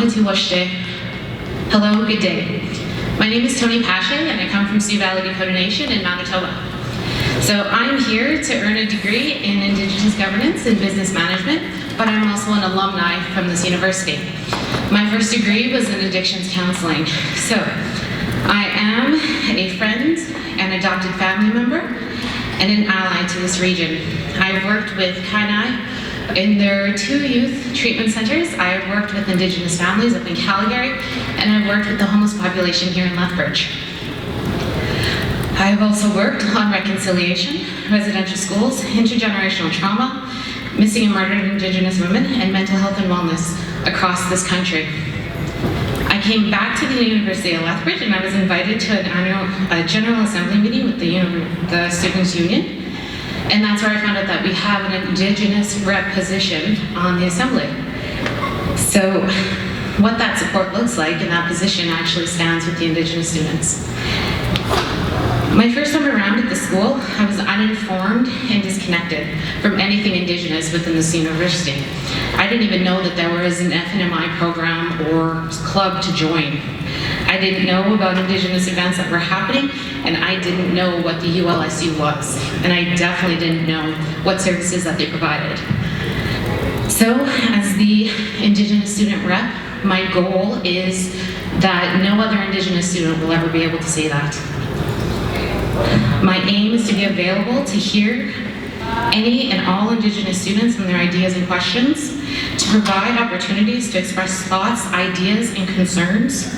Hello, good day. My name is Toni Pashe, and I come from Sioux Valley Dakota Nation in Manitoba. So I'm here to earn a degree in Indigenous governance and business management, but I'm also an alumni from this university. My first degree was in addictions counseling. So I am a friend, an adopted family member, and an ally to this region. I've worked with Kainai in their 2 youth treatment centers. I have worked with Indigenous families up in Calgary, and I've worked with the homeless population here in Lethbridge. I have also worked on reconciliation, residential schools, intergenerational trauma, missing and murdered Indigenous women, and mental health and wellness across this country. I came back to the University of Lethbridge, and I was invited to an annual General Assembly meeting with the Students' Union. And that's where I found out that we have an Indigenous rep position on the Assembly. So what that support looks like in that position actually stands with the Indigenous students. My first time around at the school, I was uninformed and disconnected from anything Indigenous within this university. I didn't even know that there was an FNMI program or club to join. I didn't know about Indigenous events that were happening, and I didn't know what the ULSU was, and I definitely didn't know what services that they provided. So, as the Indigenous student rep, my goal is that no other Indigenous student will ever be able to say that. My aim is to be available to hear any and all Indigenous students and their ideas and questions, to provide opportunities to express thoughts, ideas, and concerns.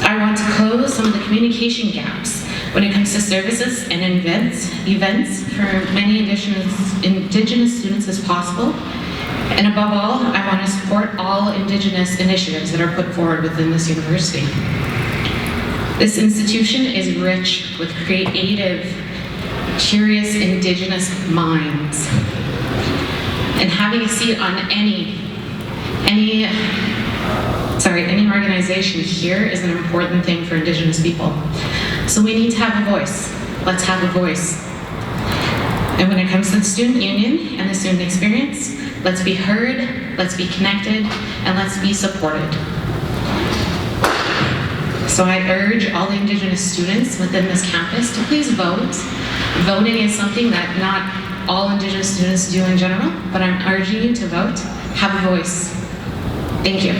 I want to close some of the communication gaps when it comes to services and events for many Indigenous students as possible. And above all, I want to support all Indigenous initiatives that are put forward within this university. This institution is rich with creative, curious Indigenous minds. And having a seat on any organization here is an important thing for Indigenous people. So we need to have a voice. Let's have a voice. And when it comes to the student union and the student experience, let's be heard, let's be connected, and let's be supported. So I urge all the Indigenous students within this campus to please vote. Voting is something that not all Indigenous students do in general, but I'm urging you to vote. Have a voice. Thank you.